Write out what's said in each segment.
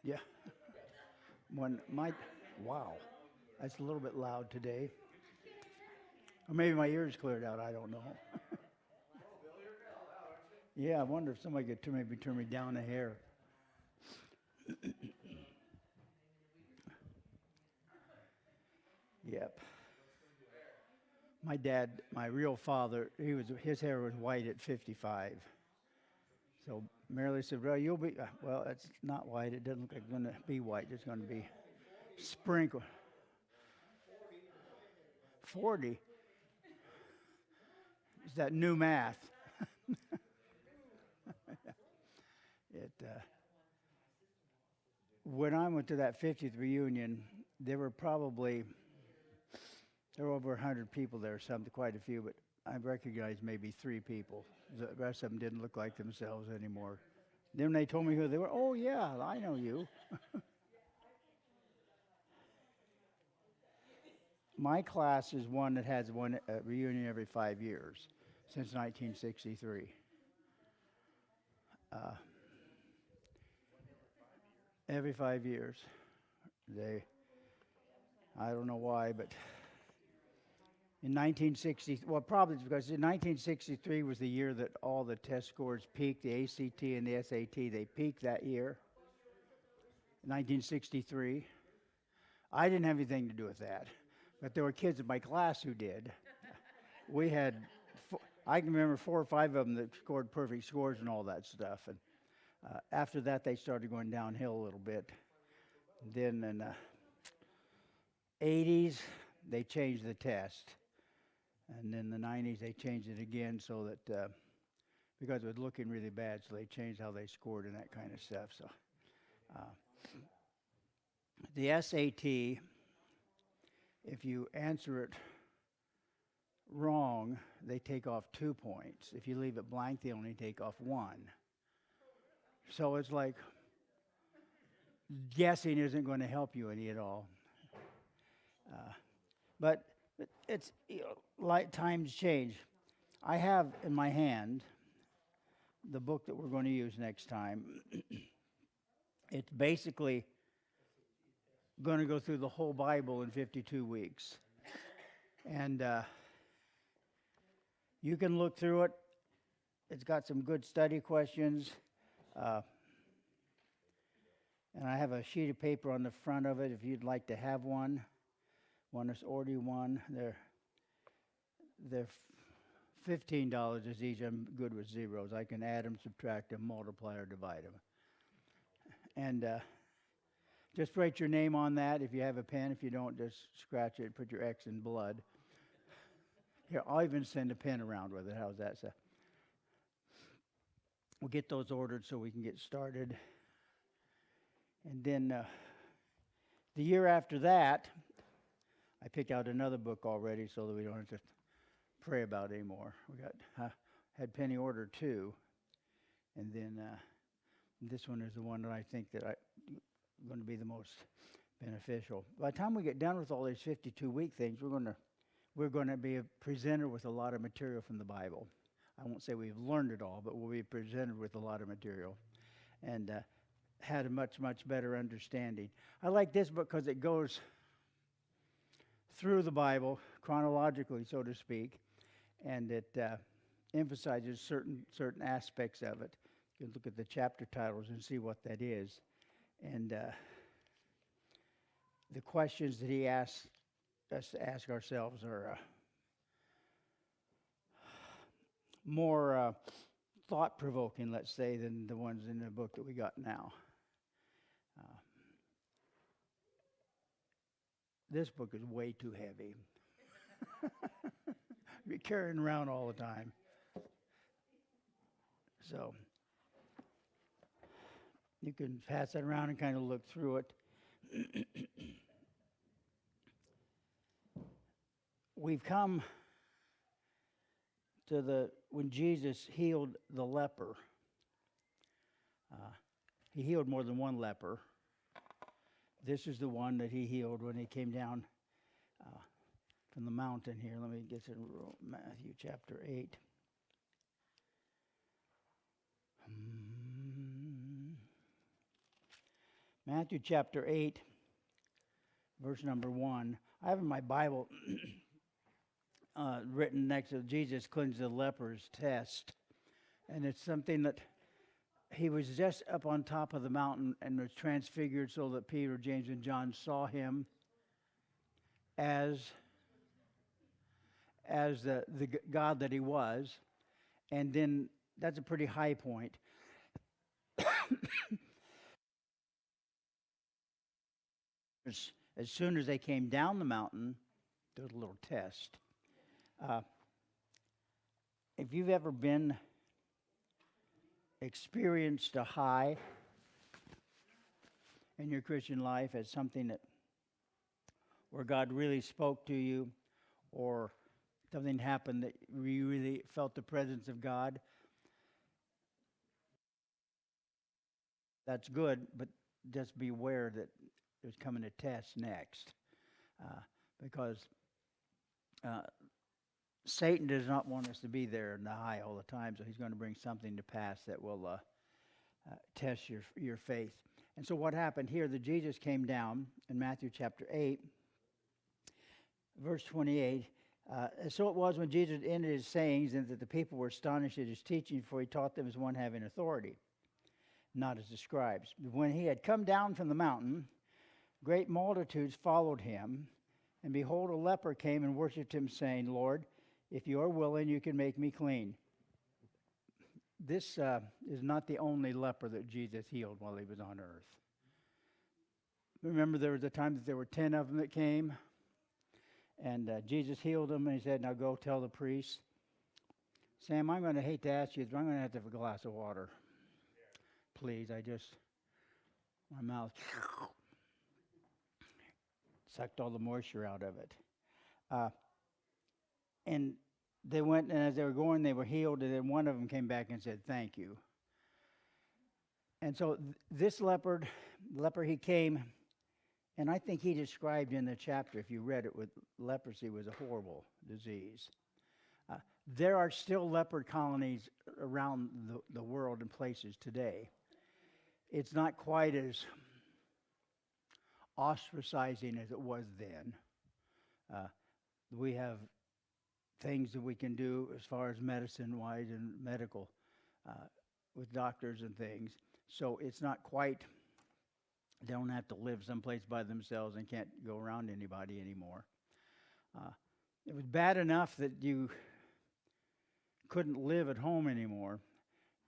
Yeah. When my wow, that's a little bit loud today. Or maybe my ears cleared out. I don't know. Yeah, I wonder if somebody could maybe turn me down a hair. Yep. My dad, my real father, his hair was white at 55. So Marilee said, "Well, you'll be well. It's not white. It doesn't look like it's going to be white. It's going to be sprinkled." 40 is that new math? It when I went to that 50th reunion, there were probably there were over 100 people there, something quite a few, but I recognized maybe 3 people. The rest of them didn't look like themselves anymore. Then they told me who they were. Oh yeah, I know you. My class is one that has one reunion every 5 years since 1963. Uh, every 5 years, they. I don't know why, but in 1960, well, probably because in 1963 was the year that all the test scores peaked. The ACT and the SAT, they peaked that year. 1963. I didn't have anything to do with that, but there were kids in my class who did. We had, I can remember 4 or 5 of them that scored perfect scores and all that stuff. And after that, they started going downhill a little bit. Then in the 80s, they changed the test. And in the 90s, they changed it again so that, because it was looking really bad, so they changed how they scored and that kind of stuff. So the SAT, if you answer it wrong, they take off 2 points. If you leave it blank, they only take off 1. So it's like guessing isn't going to help you any at all. But it's like times change. I have in my hand the book that we're going to use next time. It's basically going to go through the whole Bible in 52 weeks. And you can look through it. It's got some good study questions. And I have a sheet of paper on the front of it if you'd like to have one. Want to order you one. They're $15 is each. I'm good with zeros. I can add them, subtract them, multiply, or divide them. And just write your name on that if you have a pen. If you don't, just scratch it, put your X in blood. Here, I'll even send a pen around with it. How's that? So we'll get those ordered so we can get started. And then the year after that, I picked out another book already so that we don't have to pray about it anymore. We got had Penny order 2, and then this one is the one that I think that going to be the most beneficial. By the time we get done with all these 52-week things, we're going to be presented with a lot of material from the Bible. I won't say we've learned it all, but we'll be presented with a lot of material, and had a much better understanding. I like this book because it goes through the Bible chronologically, so to speak, and it emphasizes certain aspects of it. You can look at the chapter titles and see what that is, and the questions that he asks us to ask ourselves are more thought-provoking, let's say, than the ones in the book that we got now. This book is way too heavy. Be carrying around all the time. So You can pass it around and kind of look through it. We've come to when Jesus healed the leper. He healed more than one leper. This is the one that he healed when he came down from the mountain here. Let me get to Matthew chapter 8. Matthew chapter 8, verse number 1. I have in my Bible written next to Jesus cleansed the leper's test. And it's something that he was just up on top of the mountain and was transfigured so that Peter, James, and John saw him as the God that he was. And then that's a pretty high point. As soon as they came down the mountain, there was a little test. If you've ever experienced a high in your Christian life as something where God really spoke to you, or something happened that you really felt the presence of God, that's good, but just beware that there's coming a test next, because Satan does not want us to be there in the high all the time, so he's going to bring something to pass that will test your faith. And so what happened here, that Jesus came down in Matthew chapter 8, verse 28. So it was when Jesus ended his sayings, and that the people were astonished at his teaching, for he taught them as one having authority, not as the scribes. When he had come down from the mountain, great multitudes followed him, and behold, a leper came and worshipped him, saying, Lord, if you are willing, you can make me clean. This is not the only leper that Jesus healed while he was on earth. Remember, there was a time that there were 10 of them that came, and Jesus healed them, and he said, now go tell the priests. Sam, I'm going to hate to ask you, but I'm going to have to have a glass of water. Please, my mouth sucked all the moisture out of it. And they went, and as they were going, they were healed, and then one of them came back and said, thank you. And so this leper, he came, and I think he described in the chapter, if you read it, with leprosy was a horrible disease. There are still leper colonies around the world and places today. It's not quite as ostracizing as it was then. We have things that we can do as far as medicine-wise and medical with doctors and things. So it's not quite, they don't have to live someplace by themselves and can't go around anybody anymore. It was bad enough that you couldn't live at home anymore,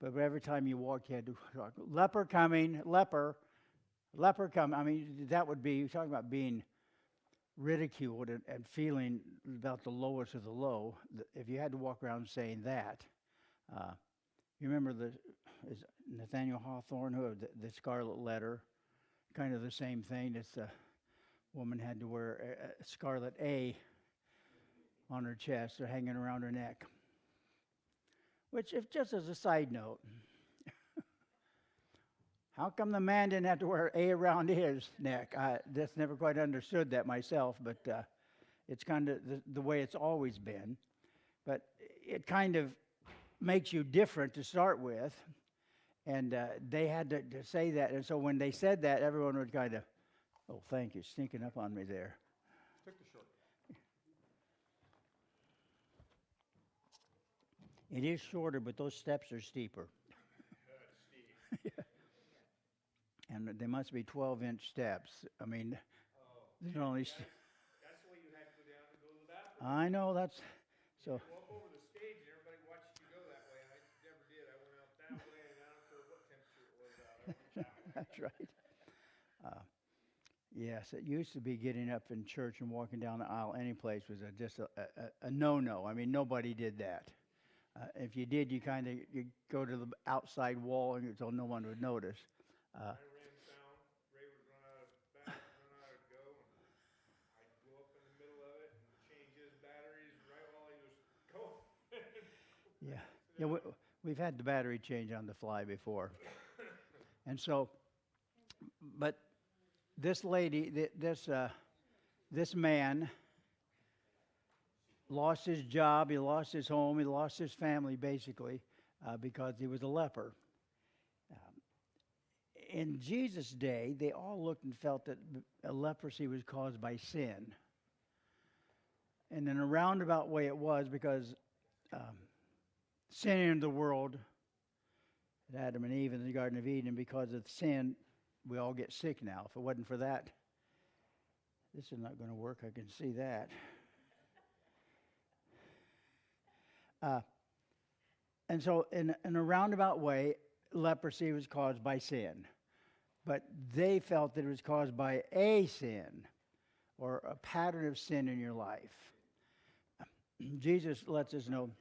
but every time you walked, you had to talk, leper coming, leper coming. I mean, that would be, you're talking about being ridiculed and feeling about the lowest of the low. If you had to walk around saying that, you remember is Nathaniel Hawthorne, who had the Scarlet Letter, kind of the same thing. It's a woman had to wear a scarlet A on her chest or hanging around her neck. Which, if just as a side note, how come the man didn't have to wear A around his neck? I just never quite understood that myself, but it's kind of the way it's always been. But it kind of makes you different to start with, and they had to say that. And so when they said that, everyone would kind of, oh, thank you, sneaking up on me there. Took the short. It is shorter, but those steps are steeper. Steep. And they must be 12-inch steps. I mean, there's only... That's the way you had to go down and go to the bathroom. I know, that's... So. You walk over the stage and everybody watched you go that way. I never did. I went out that way, and I don't care what temperature it was out. I went that way. That's right. Yes, it used to be getting up in church and walking down the aisle any place was just a no-no. I mean, nobody did that. If you did, you go to the outside wall and so no one would notice. Uh, I ran sound. Ray would run out of go, and I'd go up in the middle of it and change his batteries right while he was going. yeah, yeah. We've had the battery change on the fly before, and so, but this lady, this man lost his job, he lost his home, he lost his family basically because he was a leper. In Jesus' day, they all looked and felt that leprosy was caused by sin. And in a roundabout way it was because sin entered the world at Adam and Eve in the Garden of Eden, and because of sin, we all get sick now. If it wasn't for that, this is not going to work, I can see that. And so in a roundabout way, leprosy was caused by sin. But they felt that it was caused by a sin or a pattern of sin in your life. Jesus lets us know. Did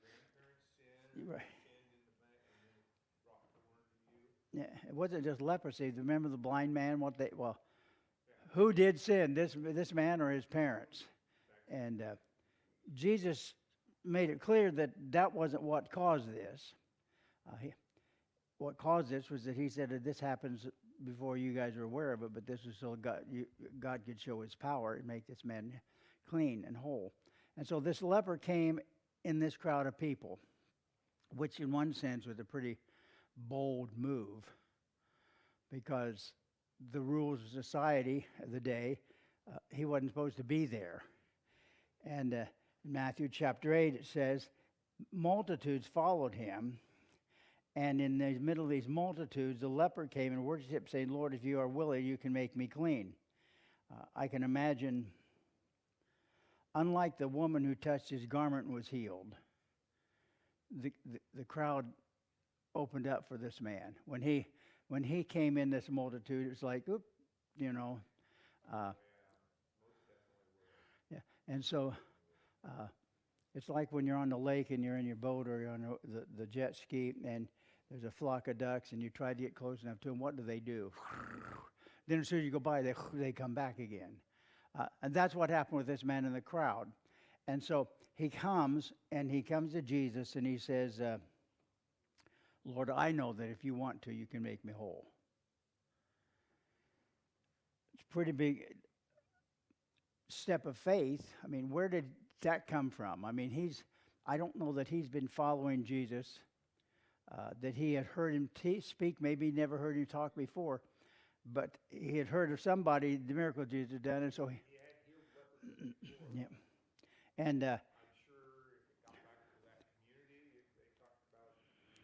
your grandparents sin? Right. Sinned in the back and then it brought forward to you? Yeah, it wasn't just leprosy. Remember the blind man? Who did sin? This man or his parents? And Jesus made it clear that that wasn't what caused this. What caused this was that he said that this happens before you guys are aware of it, but this is so God could show his power and make this man clean and whole. And so this leper came in this crowd of people, which in one sense was a pretty bold move because the rules of society of the day, he wasn't supposed to be there. And in Matthew chapter 8 it says, multitudes followed him. And in the middle of these multitudes, the leper came and worshiped, saying, Lord, if you are willing, you can make me clean. I can imagine, unlike the woman who touched his garment and was healed, the crowd opened up for this man. When he came in this multitude, it was like, oop, you know. Yeah, and so it's like when you're on the lake and you're in your boat or you're on the jet ski and there's a flock of ducks and you try to get close enough to them. What do? Then as soon as you go by, they come back again. And that's what happened with this man in the crowd. And so he comes to Jesus and he says, Lord, I know that if you want to, you can make me whole. It's a pretty big step of faith. I mean, where did that come from? I mean, I don't know that he's been following Jesus, that he had heard him speak. Maybe he never heard him talk before, but he had heard of somebody, the miracle Jesus had done, and so He had healed lepers before. yeah. And I'm sure if it got back to that community, if they talked about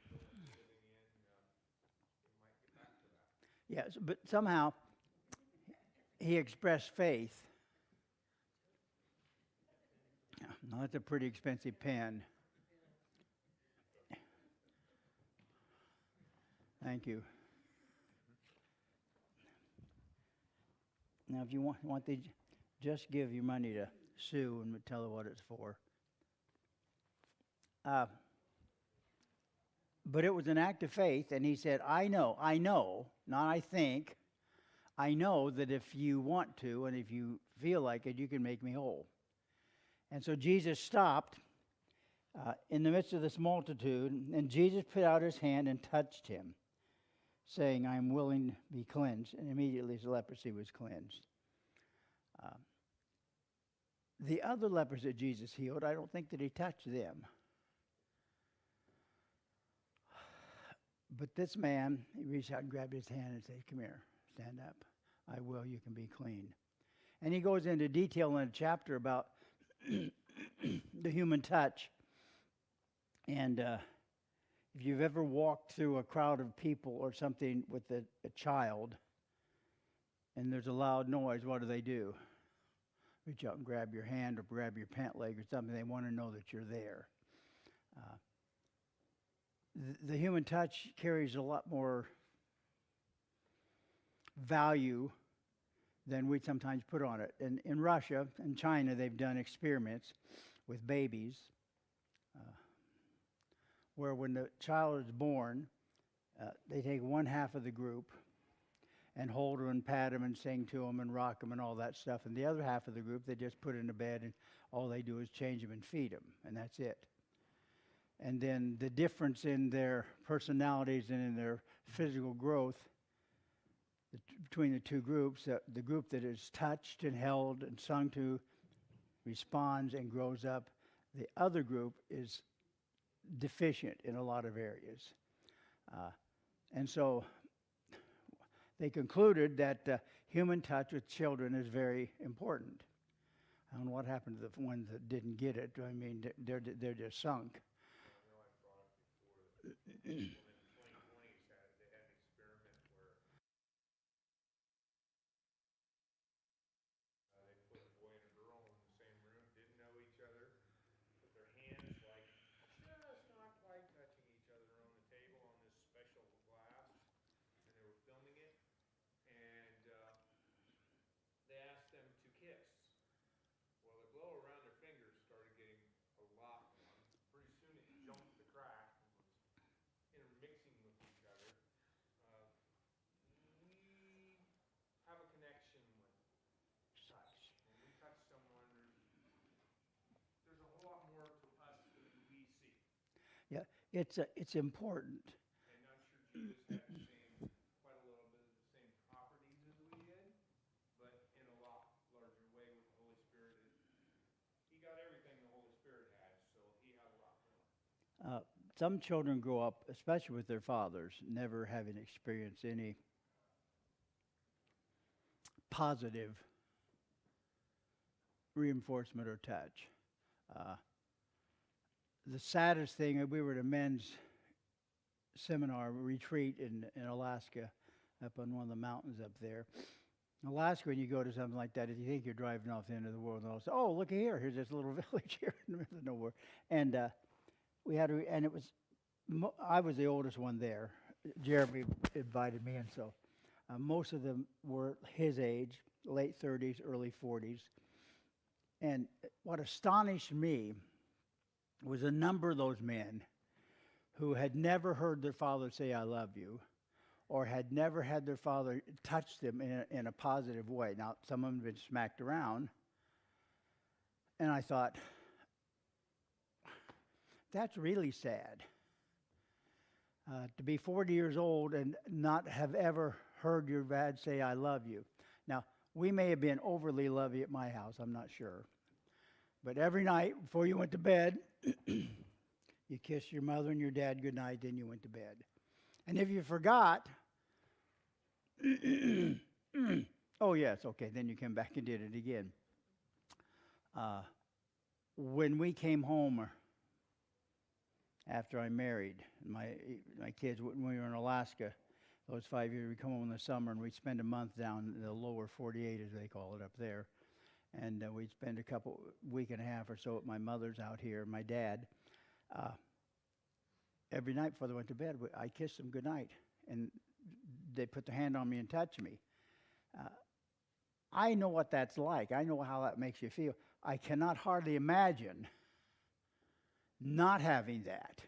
the living in, it might get back to that. yes, but somehow he expressed faith. No, that's a pretty expensive pen. Thank you. Now, if you want to just give your money to Sue and tell her what it's for. But it was an act of faith, and he said, I know, not I think, I know that if you want to and if you feel like it, you can make me whole. And so Jesus stopped in the midst of this multitude, and Jesus put out his hand and touched him, saying, I am willing to be cleansed. And immediately his leprosy was cleansed. The other lepers that Jesus healed, I don't think that he touched them. But this man, he reached out and grabbed his hand and said, come here, stand up. I will, you can be clean. And he goes into detail in a chapter about the human touch. And if you've ever walked through a crowd of people or something with a child and there's a loud noise, what do? Reach out and grab your hand or grab your pant leg or something. They want to know that you're there. The human touch carries a lot more value than we sometimes put on it. In Russia and China, they've done experiments with babies where when the child is born, they take one half of the group and hold them and pat them and sing to them and rock them and all that stuff. And the other half of the group, they just put in a bed and all they do is change them and feed them, and that's it. And then the difference in their personalities and in their physical growth between the two groups, the group that is touched and held and sung to responds and grows up. The other group is deficient in a lot of areas. And so they concluded that human touch with children is very important. I don't know what happened to the ones that didn't get it. I mean, they're just sunk. I know I brought up before, the people in the 2020s they had an experiment where they put a boy and a girl in the same room, didn't know each other, put their hands like just not quite touching each other on the table on this special glass, and they were filming it, and they asked them to kiss. Well, the glow around their fingers started getting a lot warm. Pretty soon it jumped the crack and was intermixing with each other. We have a connection with touch. When we touch someone, there's a whole lot more to us than we see. Yeah, it's important. And I'm sure Jesus had the same, quite a little bit of the same properties as we did, but in a lot larger way with the Holy Spirit. He got everything the Holy Spirit had, so he had a lot more. Some children grow up, especially with their fathers, never having experienced any positive reinforcement or touch. The saddest thing, we were at a men's seminar retreat in Alaska, up on one of the mountains up there. In Alaska, when you go to something like that, if you think you're driving off the end of the world, and all say, "Oh, look here! Here's this little village here in the middle of nowhere." And and it was, I was the oldest one there. Jeremy invited me, and so most of them were his age, late 30s, early 40s. And what astonished me was a number of those men who had never heard their father say, "I love you," or had never had their father touch them in a positive way. Now, some of them had been smacked around. And I thought, that's really sad. To be 40 years old and not have ever heard your dad say, "I love you." Now, we may have been overly lovey at my house, I'm not sure. But every night before you went to bed, you kissed your mother and your dad goodnight, then you went to bed. And if you forgot, oh yes, okay, then you came back and did it again. When we came home after I married, my kids, when we were in Alaska, those 5 years, we'd come home in the summer and we'd spend a month down in the lower 48, as they call it, up there. And we'd spend week and a half or so at my mother's out here, my dad. Every night before they went to bed, I kissed them goodnight. And they put their hand on me and touched me. I know what that's like. I know how that makes you feel. I cannot hardly imagine not having that.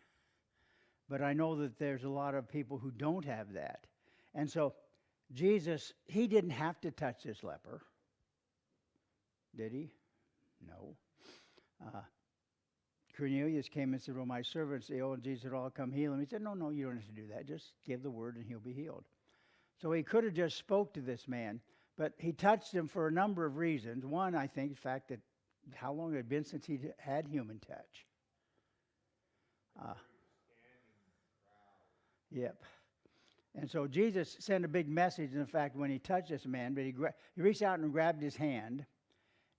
But I know that there's a lot of people who don't have that. And so Jesus, he didn't have to touch this leper. Did he? No. Cornelius came and said, "Well, my servant's ill," and Jesus said, "I'll come heal him." He said, No, you don't have to do that. Just give the word and he'll be healed. So he could have just spoke to this man, but he touched him for a number of reasons. One, I think, the fact that how long it had been since he had human touch. Yep. And so Jesus sent a big message in the fact when he touched this man, but he reached out and grabbed his hand,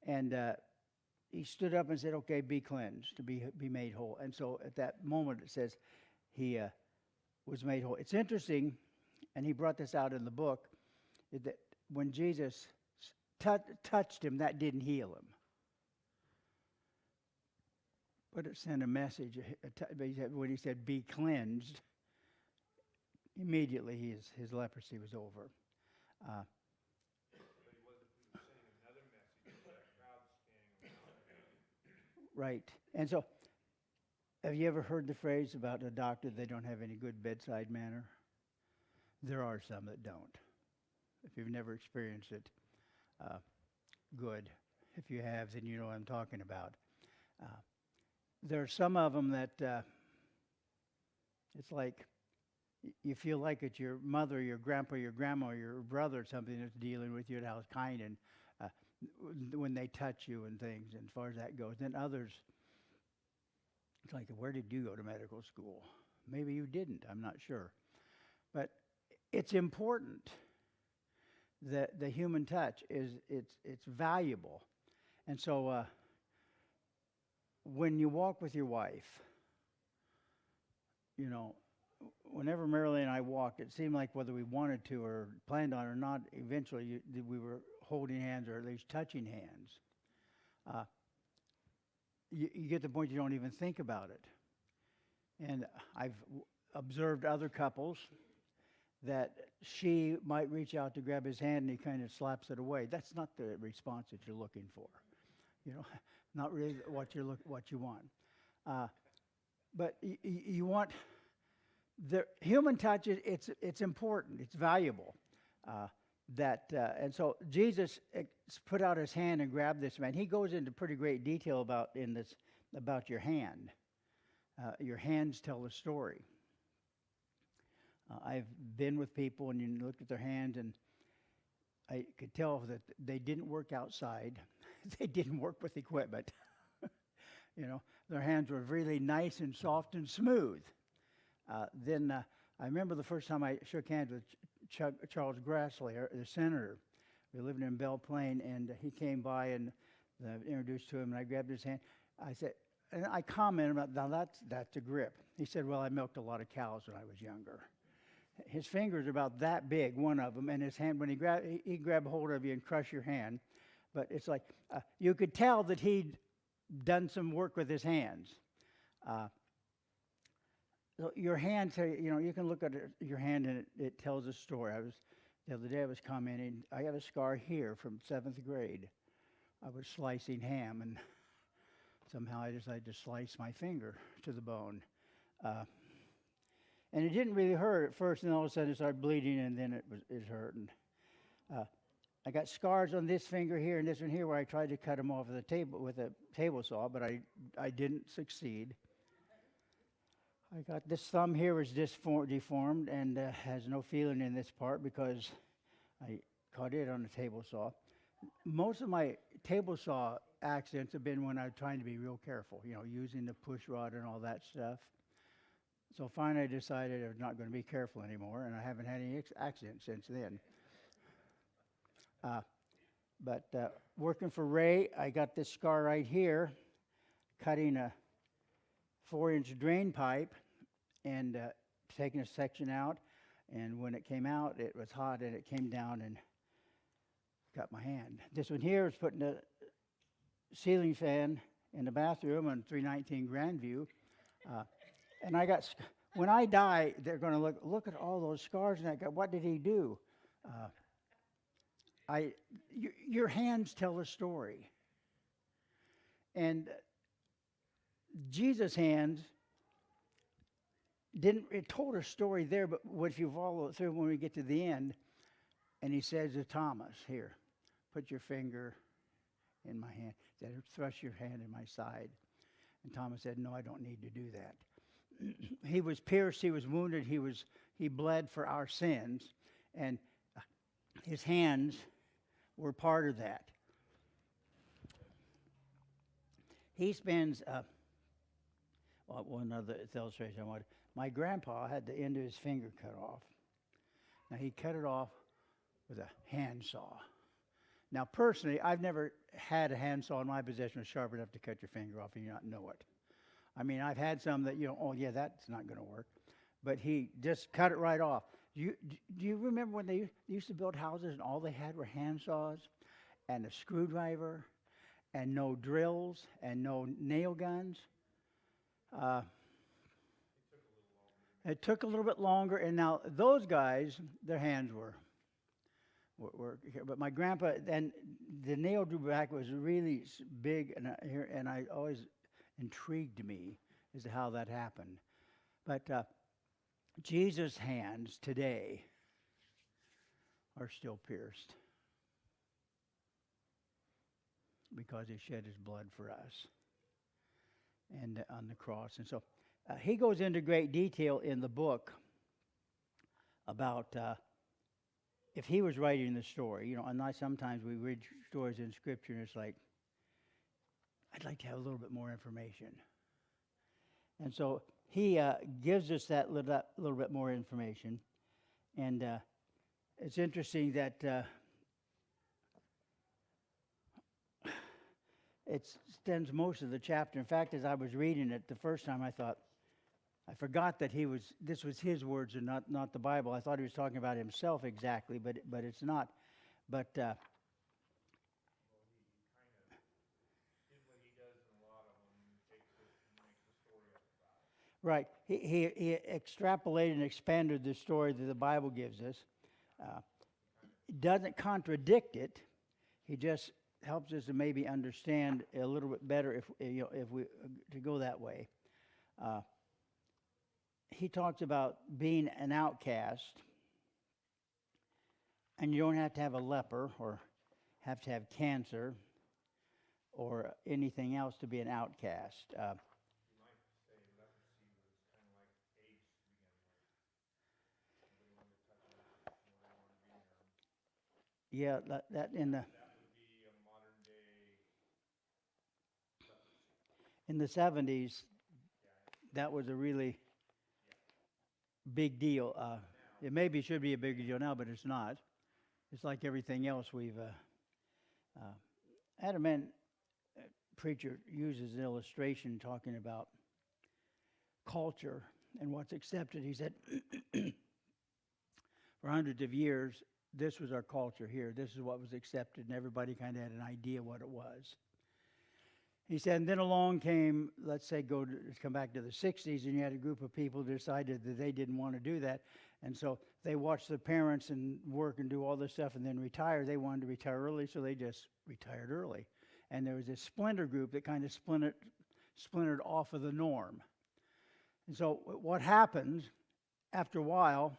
and he stood up and said, "Okay, be cleansed, to be made whole." And so at that moment it says he was made whole. It's interesting, and he brought this out in the book, that when Jesus touched him, that didn't heal him. But it sent a message. When he said, "Be cleansed," immediately his leprosy was over. But he was sending another message to that crowd standing around. Right. And so, have you ever heard the phrase about a doctor, they don't have any good bedside manner? There are some that don't. If you've never experienced it, good. If you have, then you know what I'm talking about. Uh, there are some of them that it's like you feel like it's your mother, your grandpa, your grandma, your brother, or something that's dealing with you and how it's kind and when they touch you and things, and as far as that goes. Then others, it's like, where did you go to medical school? Maybe you didn't. I'm not sure. But it's important that the human touch it's valuable. And so when you walk with your wife, whenever Marilyn and I walked, it seemed like whether we wanted to or planned on or not, eventually we were holding hands or at least touching hands. You get to the point you don't even think about it. And I've observed other couples that she might reach out to grab his hand and he kind of slaps it away. That's not the response that you're looking for. Not really what you want. But you want the human touch. It's important. It's valuable. And so Jesus put out his hand and grabbed this man. He goes into pretty great detail about your hand. Your hands tell a story. I've been with people and you look at their hands and I could tell that they didn't work outside. They didn't work with equipment. Their hands were really nice and soft and smooth. Then I remember the first time I shook hands with Charles Grassley, the senator. We lived in Belle Plaine, and he came by and introduced to him, and I grabbed his hand. I said, and I commented about, now that's a grip. He said, well, I milked a lot of cows when I was younger. His fingers are about that big, one of them, and his hand, when he grabbed hold of you and crush your hand. But it's like, you could tell that he'd done some work with his hands. So your hand, you can look at your hand and it tells a story. The other day I was commenting, I have a scar here from 7th grade. I was slicing ham and somehow I decided to slice my finger to the bone. And it didn't really hurt at first, and all of a sudden it started bleeding, and then it hurt. And I got scars on this finger here and this one here where I tried to cut them off the table with a table saw, but I didn't succeed. I got this thumb here was deformed and has no feeling in this part because I caught it on the table saw. Most of my table saw accidents have been when I'm trying to be real careful, using the push rod and all that stuff. So finally I decided I was not going to be careful anymore, and I haven't had any accidents since then. But working for Ray, I got this scar right here, cutting a 4-inch drain pipe and taking a section out. And when it came out, it was hot, and it came down and cut my hand. This one here is putting a ceiling fan in the bathroom on 319 Grandview. And when I die, they're going to look at all those scars, and I go, what did he do? Your hands tell a story. And Jesus' hands it told a story there, but if you follow it through when we get to the end, and he says to Thomas, here, put your finger in my hand. He said, thrust your hand in my side. And Thomas said, no, I don't need to do that. He was pierced, he was wounded, he bled for our sins, and his hands were part of that. He spends, one other illustration I wanted. My grandpa had the end of his finger cut off. Now, he cut it off with a handsaw. Now, personally, I've never had a handsaw in my possession that's sharp enough to cut your finger off and you not know it. I mean, I've had some that, oh, yeah, that's not going to work. But he just cut it right off. Do you remember when they used to build houses and all they had were handsaws and a screwdriver and no drills and no nail guns? It took a little bit longer, and now those guys, their hands were but my grandpa, and the nail drew back was really big, and I always intrigued me as to how that happened. But Jesus' hands today are still pierced because he shed his blood for us and on the cross. And so he goes into great detail in the book about if he was writing the story. You know, and sometimes we read stories in Scripture and it's like, I'd like to have a little bit more information. And so he gives us that little bit more information. And it's interesting that it spends most of the chapter. In fact, as I was reading it the first time, I thought, I forgot that this was his words and not the Bible. I thought he was talking about himself exactly, but it's not. But right, he extrapolated and expanded the story that the Bible gives us. Doesn't contradict it. He just helps us to maybe understand a little bit better if we to go that way. He talks about being an outcast, and you don't have to have a leper or have to have cancer or anything else to be an outcast. You might say leprosy was kind of like AIDS to begin with. Nobody wanted to touch lepers. Nobody wanted to be near them. Yeah, that in the That would be a modern day leprosy. in the 70s, that was a really big deal. It maybe should be a big deal now, but it's not. It's like everything else we've had a man preacher uses an illustration talking about culture and what's accepted. He said, for hundreds of years, this was our culture here. This is what was accepted, and everybody kind of had an idea what it was. He said, and then along came, let's say, come back to the 60s, and you had a group of people who decided that they didn't want to do that. And so they watched their parents and work and do all this stuff and then retire. They wanted to retire early, so they just retired early. And there was this splinter group that kind of splintered off of the norm. And so what happens, after a while,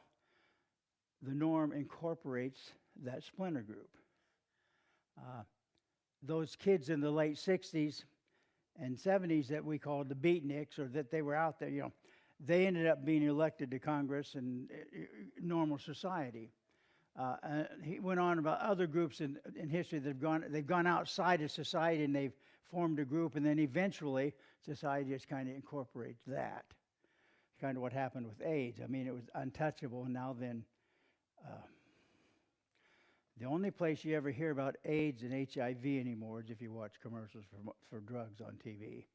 the norm incorporates that splinter group. Those kids in the late 60s and 70s that we called the beatniks, or that they were out there, they ended up being elected to Congress and normal society. He went on about other groups in history that they've gone outside of society and they've formed a group, and then eventually society just kind of incorporates that. It's kind of what happened with AIDS. I mean, it was untouchable, and now then, the only place you ever hear about AIDS and HIV anymore is if you watch commercials for drugs on TV.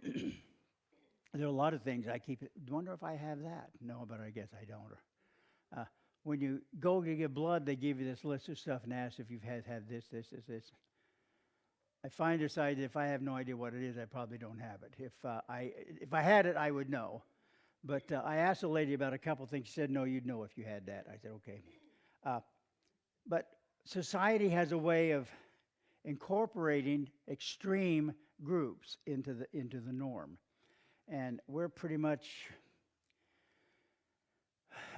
There are a lot of things I wonder if I have that. No, but I guess I don't. When you go to get blood, they give you this list of stuff and ask if you've had this. I decided if I have no idea what it is, I probably don't have it. If I had it, I would know. But I asked a lady about a couple things. She said, no, you'd know if you had that. I said, okay. But society has a way of incorporating extreme groups into the norm. And we're pretty much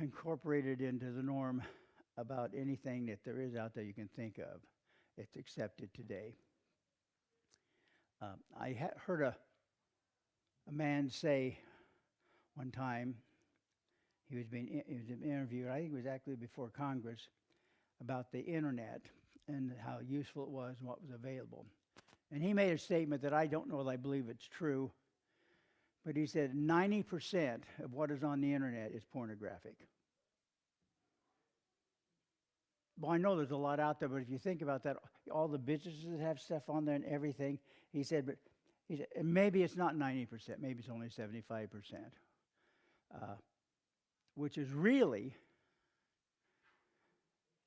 incorporated into the norm about anything that there is out there you can think of. It's accepted today. I heard a man say one time, he was being interviewed, I think it was actually before Congress, about the internet and how useful it was and what was available. And he made a statement that I don't know if I believe it's true, but he said 90% of what is on the internet is pornographic. Well, I know there's a lot out there, but if you think about that, all the businesses that have stuff on there and everything, he said, maybe it's not 90%, maybe it's only 75%, which is really,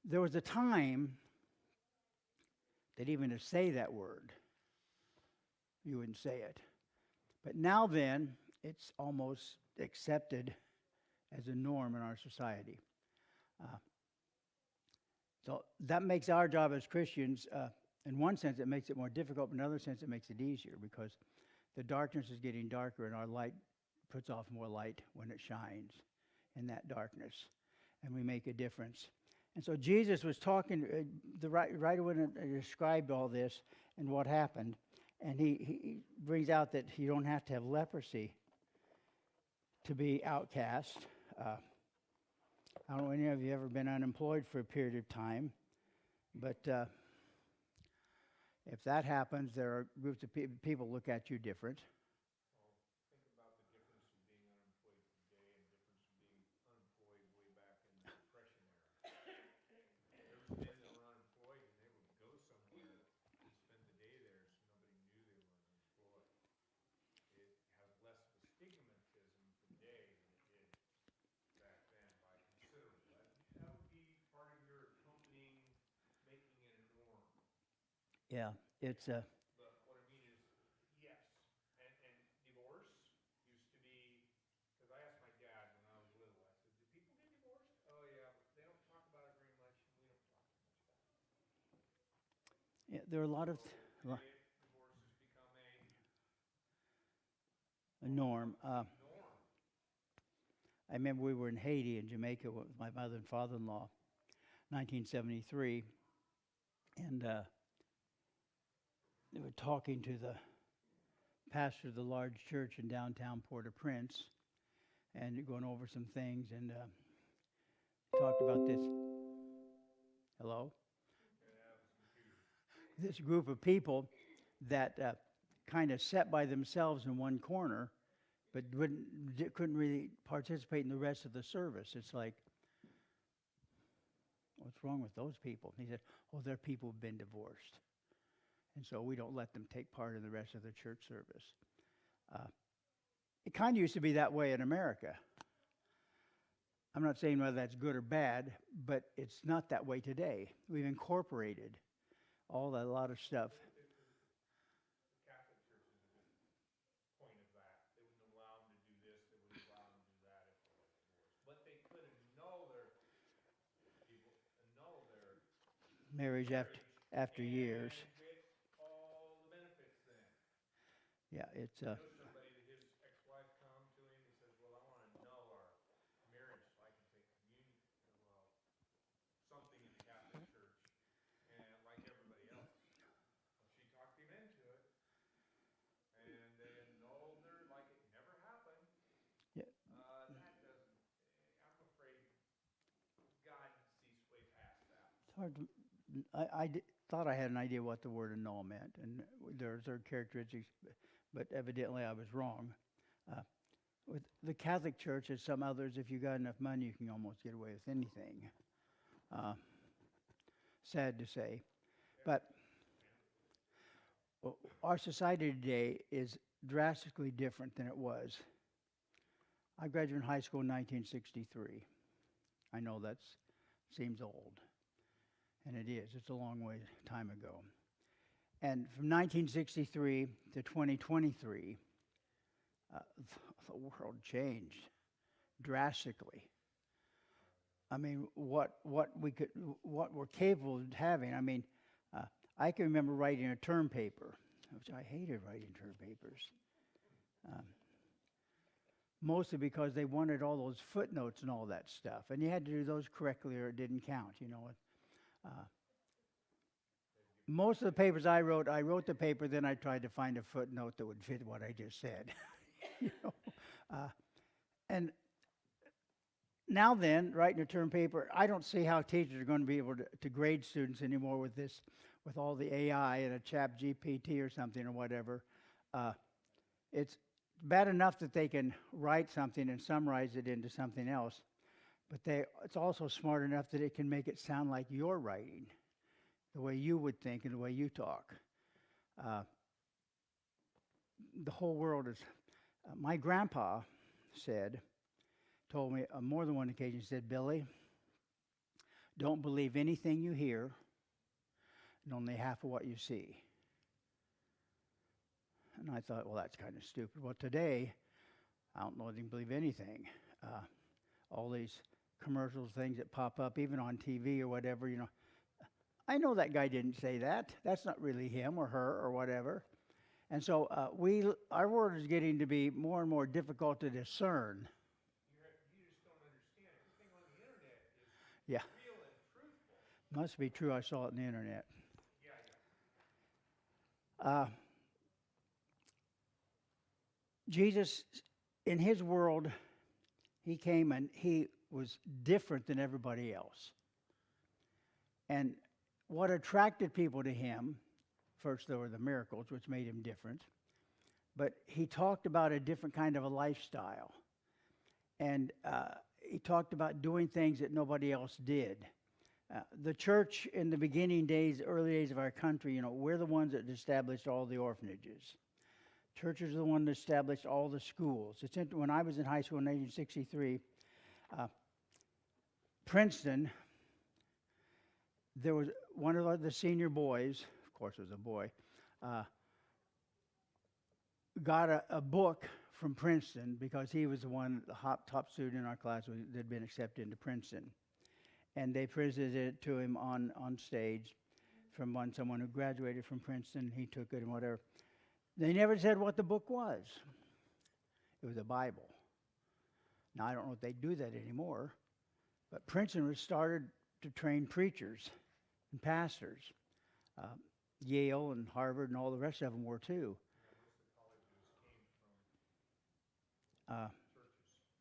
there was a time that even to say that word, you wouldn't say it. But now then, it's almost accepted as a norm in our society. So that makes our job as Christians, in one sense, it makes it more difficult, but in another sense, it makes it easier because the darkness is getting darker and our light puts off more light when it shines in that darkness. And we make a difference. And so Jesus was talking, right when it described all this and what happened, and he brings out that you don't have to have leprosy to be outcast. I don't know if any of you ever been unemployed for a period of time, but if that happens, there are groups of people look at you different. Well, think about the difference of being unemployed today and difference of being unemployed way back in the Depression era. There was men that were unemployed and they would go somewhere and spend the day there so nobody knew they were unemployed. It has less of a stigmatism today than it did back then by considerable. That would be part of your accompanying making it a norm. Yeah, it's But what I mean is, yes, and divorce used to be, because I asked my dad when I was little, I said, do people get divorced? Oh yeah, but they don't talk about it very much, and we don't talk much about it. there are a lot of So today, divorce has become a norm. norm. I remember we were in Haiti and Jamaica with my mother and father-in-law, 1973, and they were talking to the pastor of the large church in downtown Port-au-Prince, and going over some things, and talked about this. Hello? This group of people that kind of sat by themselves in one corner, but couldn't really participate in the rest of the service. It's like, what's wrong with those people? He said, oh, they're people who've been divorced. And so we don't let them take part in the rest of the church service. It kind of used to be that way in America. I'm not saying whether that's good or bad, but it's not that way today. We've incorporated a lot of stuff. The Catholic Church is a good point of that. They wouldn't allow them to do this, they wouldn't allow them to do that if they got divorced. But they could annul their Marriage after years. and get all the benefits then. Yeah, it's I know somebody that his ex-wife come to him, he says, well, I want to annul our marriage so I can take communion. Well, something in the Catholic Church, and like everybody else. Well, she talked him into it, and they annulled her like it never happened. Yeah. That doesn't, I'm afraid God sees way past that. It's hard to, thought I had an idea what the word annul meant, and there's their characteristics, but evidently I was wrong. With the Catholic Church and some others, if you got enough money, you can almost get away with anything. Sad to say. But well, our society today is drastically different than it was. I graduated high school in 1963. I know that seems old. And it is. It's a long way time ago. And from 1963 to 2023, the world changed drastically. I mean, what we're capable of having. I mean, I can remember writing a term paper, which I hated writing term papers. Mostly because they wanted all those footnotes and all that stuff, and you had to do those correctly or it didn't count. You know. Most of the papers I wrote the paper, then I tried to find a footnote that would fit what I just said. You know? And now then, writing a term paper, I don't see how teachers are going to be able to grade students anymore with this, with all the AI and a ChatGPT or something or whatever. It's bad enough that they can write something and summarize it into something else, but it's also smart enough that it can make it sound like you're writing, the way you would think and the way you talk. The whole world is... my grandpa told me on more than one occasion, he said, Billy, don't believe anything you hear and only half of what you see. And I thought, well, that's kind of stupid. Well, today, I don't know if you can believe anything. All these commercials, things that pop up, even on TV or whatever, you know. I know that guy didn't say that. That's not really him or her or whatever. And so our world is getting to be more and more difficult to discern. You just don't understand. Everything on the internet is Yeah. real and true. Must be true. I saw it on the internet. Yeah, yeah. Jesus, in his world, he came and he was different than everybody else. And what attracted people to him, first there were the miracles, which made him different, but he talked about a different kind of a lifestyle. And he talked about doing things that nobody else did. The church in the beginning days, early days of our country, we're the ones that established all the orphanages. Churches are the one that established all the schools. When I was in high school in 1963, Princeton, there was one of the senior boys, of course it was a boy, got a book from Princeton because he was the top student in our class that had been accepted into Princeton. And they presented it to him on stage from someone who graduated from Princeton. He took it and whatever. They never said what the book was. It was a Bible. Now, I don't know if they do that anymore, but Princeton was started to train preachers and pastors. Yale and Harvard and all the rest of them were too.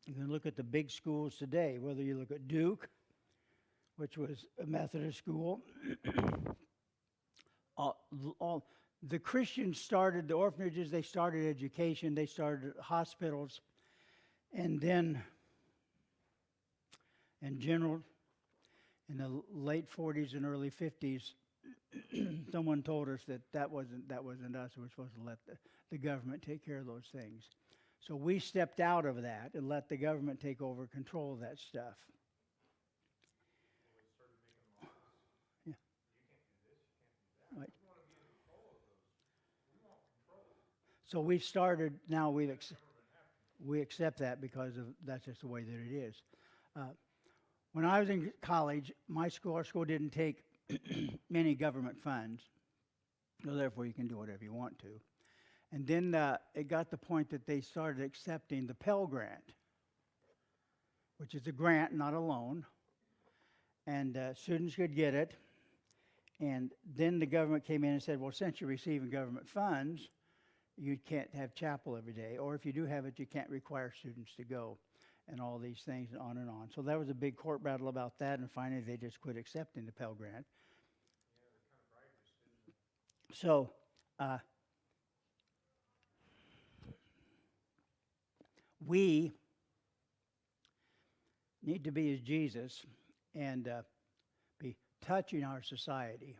You can look at the big schools today, whether you look at Duke, which was a Methodist school. The Christians started the orphanages, they started education, they started hospitals, and then in general, in the late 40s and early 50s, someone told us that wasn't us. We were supposed to let the government take care of those things. So we stepped out of that and let the government take over control of that stuff. Yeah. Right. So we've started now. We accept that because that's just the way that it is. When I was in college, our school didn't take many government funds, so therefore you can do whatever you want to. And then it got the point that they started accepting the Pell Grant, which is a grant, not a loan, and students could get it. And then the government came in and said, well, since you're receiving government funds, you can't have chapel every day, or if you do have it, you can't require students to go, and all these things, and on and on. So there was a big court battle about that, and finally they just quit accepting the Pell Grant. So we need to be as Jesus and be touching our society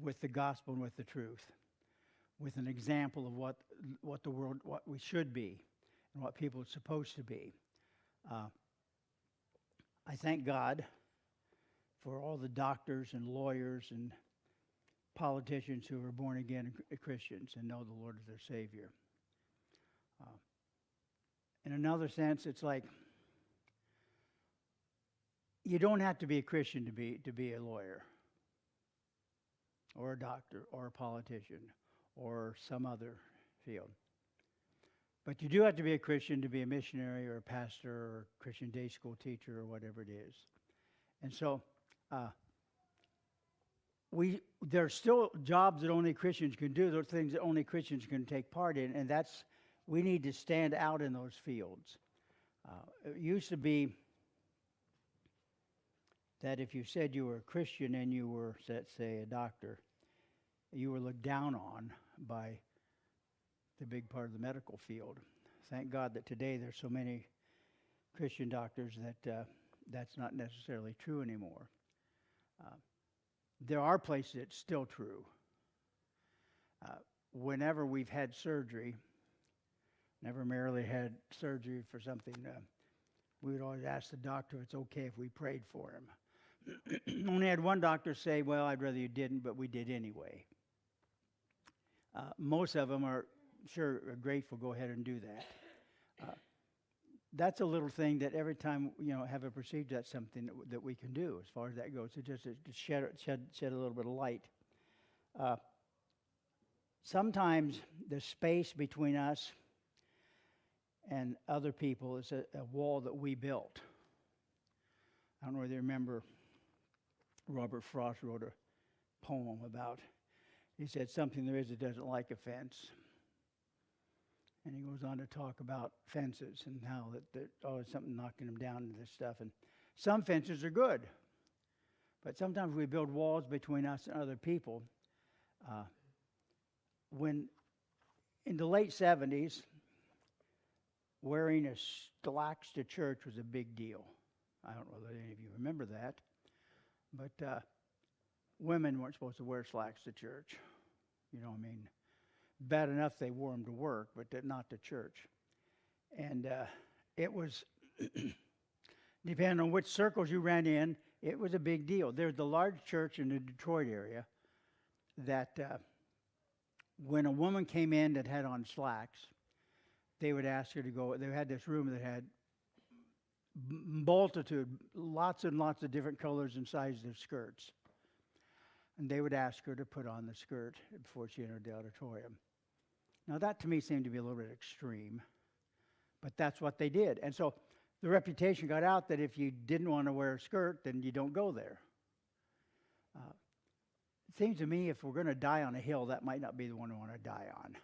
with the gospel and with the truth, with an example of what the world, what we should be, and what people are supposed to be. I thank God for all the doctors and lawyers and politicians who are born again Christians and know the Lord as their Savior. In another sense, it's like you don't have to be a Christian to be a lawyer or a doctor or a politician or some other field. But you do have to be a Christian to be a missionary or a pastor or a Christian day school teacher or whatever it is. And so there are still jobs that only Christians can do. There are things that only Christians can take part in, and we need to stand out in those fields. It used to be that if you said you were a Christian and you were, let's say, a doctor, you were looked down on by the big part of the medical field. Thank God that today there's so many Christian doctors that that's not necessarily true anymore. There are places it's still true. Whenever we've had surgery, never merely had surgery for something, we would always ask the doctor if it's okay if we prayed for him. Only had one doctor say, well, I'd rather you didn't, but we did anyway. Most of them are grateful, go ahead and do that. That's a little thing that every time, have a procedure, that's something that we can do as far as that goes. So just to shed a little bit of light. Sometimes the space between us and other people is a wall that we built. I don't know whether you remember Robert Frost wrote a poem about. He said, something there is that doesn't like a fence. And he goes on to talk about fences and how that there's always something knocking them down and this stuff. And some fences are good, but sometimes we build walls between us and other people. When in the late 70s, wearing a slacks to church was a big deal. I don't know that any of you remember that, but women weren't supposed to wear slacks to church. You know, I mean, bad enough they wore them to work, but not to church. And it was, depending on which circles you ran in, it was a big deal. There's a large church in the Detroit area that when a woman came in that had on slacks, they would ask her to go. They had this room that had multitude, lots and lots of different colors and sizes of skirts. And they would ask her to put on the skirt before she entered the auditorium. Now that to me seemed to be a little bit extreme, but that's what they did. And so the reputation got out that if you didn't want to wear a skirt, then you don't go there. It seems to me if we're going to die on a hill, that might not be the one we want to die on.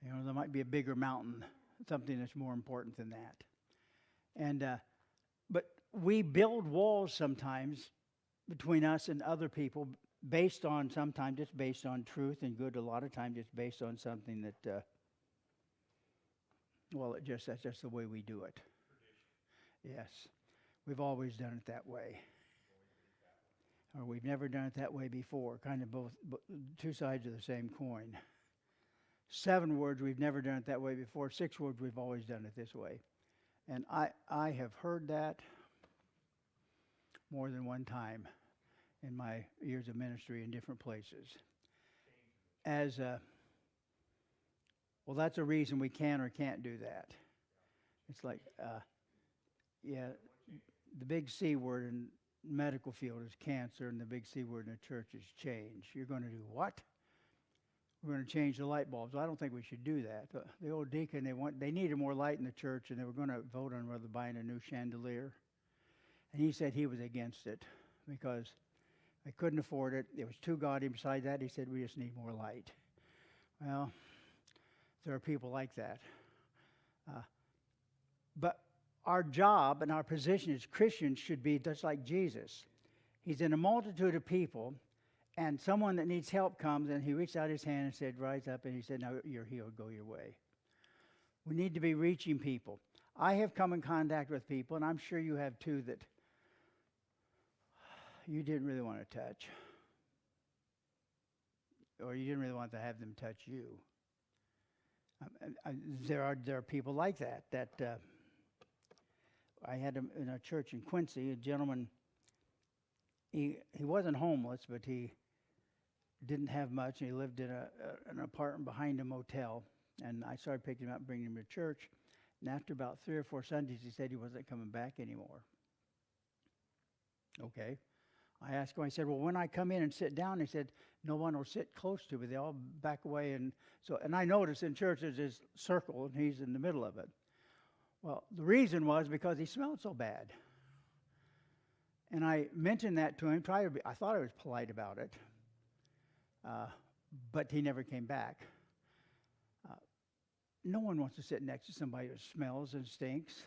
You know, there might be a bigger mountain, something that's more important than that. And but we build walls sometimes between us and other people based on, sometimes it's based on truth and good. A lot of times it's based on something that, that's just the way we do it. Yes. We've always done it that way. Or we've never done it that way before. Kind of both two sides of the same coin. 7 words, we've never done it that way before. 6 words, we've always done it this way. And I have heard that more than one time in my years of ministry in different places. As well, that's a reason we can or can't do that. It's like, the big C word in medical field is cancer, and the big C word in the church is change. You're going to do what? We're going to change the light bulbs. I don't think we should do that. The old deacon, they needed more light in the church, and they were going to vote on whether buying a new chandelier. And he said he was against it because they couldn't afford it. It was too gaudy. Besides that, he said, we just need more light. Well, there are people like that. But our job and our position as Christians should be just like Jesus. He's in a multitude of people, and someone that needs help comes, and he reached out his hand and said, rise up, and he said, now you're healed, go your way. We need to be reaching people. I have come in contact with people, and I'm sure you have too, that you didn't really want to touch. Or you didn't really want to have them touch you. There are people like that. I had in a church in Quincy, a gentleman, he wasn't homeless, but he didn't have much. He lived in an apartment behind a motel, and I started picking him up and bringing him to church. And after about 3 or 4 Sundays, he said he wasn't coming back anymore. Okay. I asked him, I said, well, when I come in and sit down, he said, no one will sit close to me. They all back away. And I noticed in church there's this circle, and he's in the middle of it. Well, the reason was because he smelled so bad. And I mentioned that to him. I thought I was polite about it. But he never came back. No one wants to sit next to somebody who smells and stinks.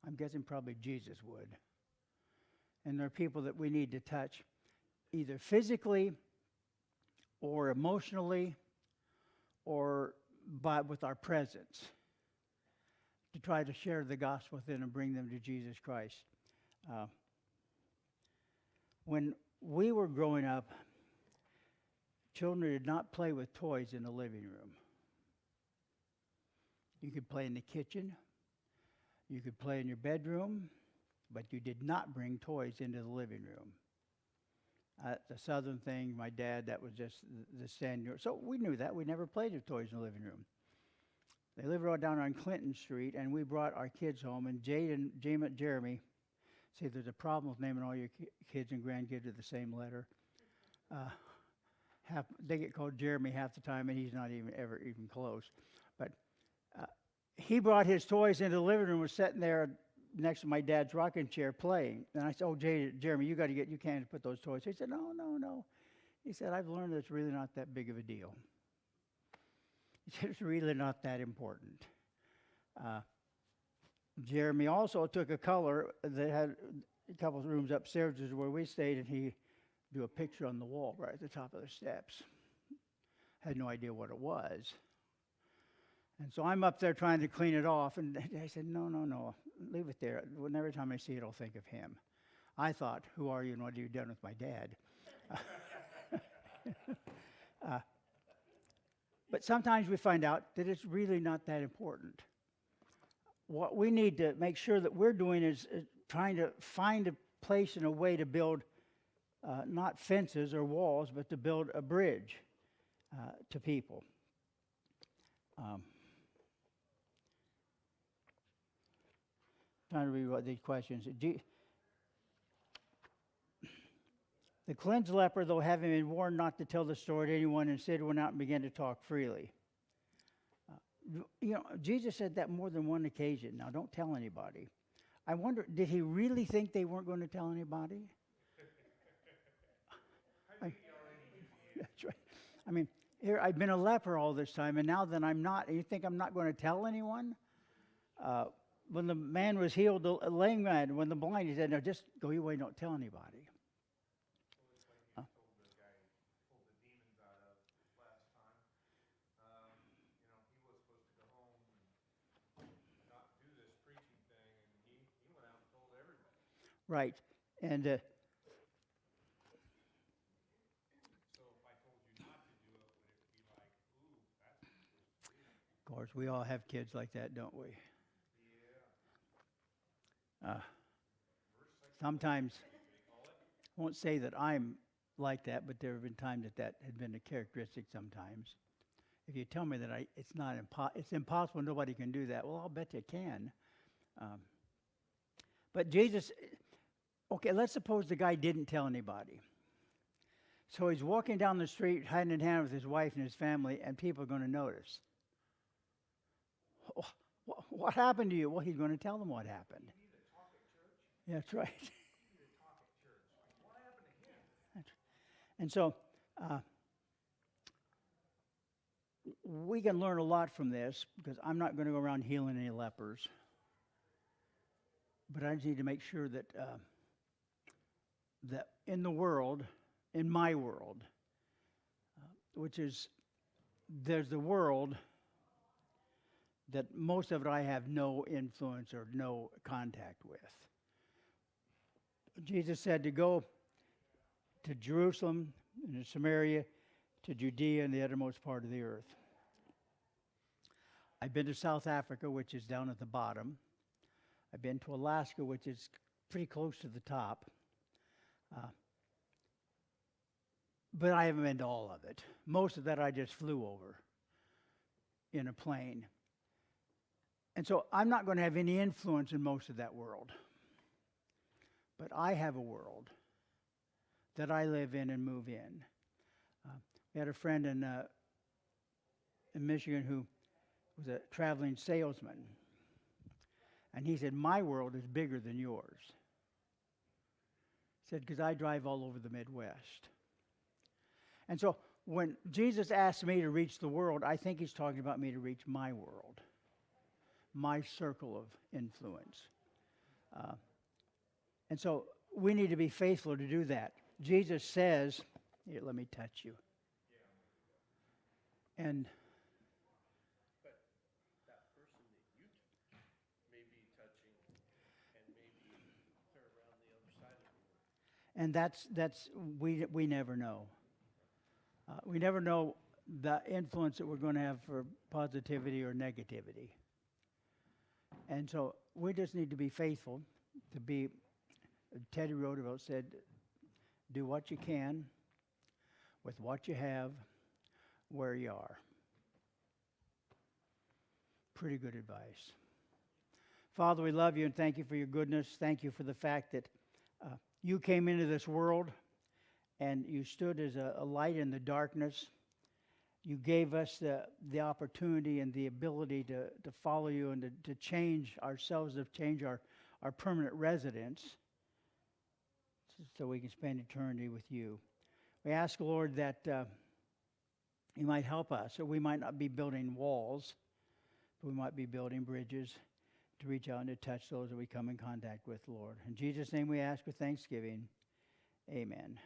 I'm guessing probably Jesus would. And there are people that we need to touch either physically or emotionally or with our presence to try to share the gospel with them and bring them to Jesus Christ. When we were growing up, children did not play with toys in the living room. You could play in the kitchen. You could play in your bedroom. But you did not bring toys into the living room. The southern thing, my dad, that was just the standard. So we knew that. We never played with toys in the living room. They lived right down on Clinton Street, and we brought our kids home. And Jeremy, see, there's a problem with naming all your kids and grandkids with the same letter. They get called Jeremy half the time, and he's not ever even close. But he brought his toys into the living room, was sitting there next to my dad's rocking chair playing. And I said, oh, Jeremy, you can't put those toys. He said, no, no, no. He said, I've learned that it's really not that big of a deal. He said, it's really not that important. Jeremy also took a color that had a couple of rooms upstairs, is where we stayed, and he drew a picture on the wall right at the top of the steps. Had no idea what it was. And so I'm up there trying to clean it off, and I said, no, no, no, leave it there. And every time I see it, I'll think of him. I thought, who are you and what have you done with my dad? But sometimes we find out that it's really not that important. What we need to make sure that we're doing is trying to find a place and a way to build not fences or walls, but to build a bridge to people. Trying to read what these questions. The cleansed leper, though having been warned not to tell the story to anyone, instead went out and began to talk freely. Jesus said that more than one occasion. Now, don't tell anybody. I wonder, did he really think they weren't going to tell anybody? That's right. I mean, here I've been a leper all this time, and now that I'm not, you think I'm not going to tell anyone? When the man was healed, the lame man, when the blind, he said, no, just go your way, don't tell anybody. Right. And so if I told you not to do it, would it be like, ooh, that's of course, we all have kids like that, don't we? Yeah. Sometimes, I won't say that I'm like that, but there have been times that had been a characteristic sometimes. If you tell me that it's impossible, nobody can do that, well, I'll bet you can. But Jesus, okay, let's suppose the guy didn't tell anybody. So he's walking down the street hand in hand with his wife and his family, and people are going to notice. What happened to you? Well, he's going to tell them what happened. You need to talk at church? Yeah, that's right. You need to talk at church. What happened to him? And so we can learn a lot from this, because I'm not going to go around healing any lepers. But I just need to make sure that that in the world, in my world, which is, there's the world that most of it I have no influence or no contact with. Jesus said to go to Jerusalem and to Samaria, to Judea and the uttermost part of the earth. I've been to South Africa, which is down at the bottom. I've been to Alaska, which is pretty close to the top. But I haven't been to all of it. Most of that I just flew over in a plane. And so I'm not going to have any influence in most of that world. But I have a world that I live in and move in. We had a friend in Michigan who was a traveling salesman. And he said, my world is bigger than yours. He said, because I drive all over the Midwest. And so when Jesus asked me to reach the world, I think he's talking about me to reach my world, my circle of influence. And so we need to be faithful to do that. Jesus says, here, let me touch you. And but that person that you may be touching, and maybe they're around the other side of the world. and we never know. We never know the influence that we're going to have for positivity or negativity. And so we just need to be faithful, to be, Teddy Roosevelt said, do what you can with what you have where you are. Pretty good advice. Father, we love you and thank you for your goodness. Thank you for the fact that you came into this world and you stood as a light in the darkness. You gave us the opportunity and the ability to follow you and to change ourselves, to change our our permanent residence, so we can spend eternity with you. We ask, Lord, that you might help us, so we might not be building walls, but we might be building bridges to reach out and to touch those that we come in contact with, Lord. In Jesus' name we ask with thanksgiving. Amen.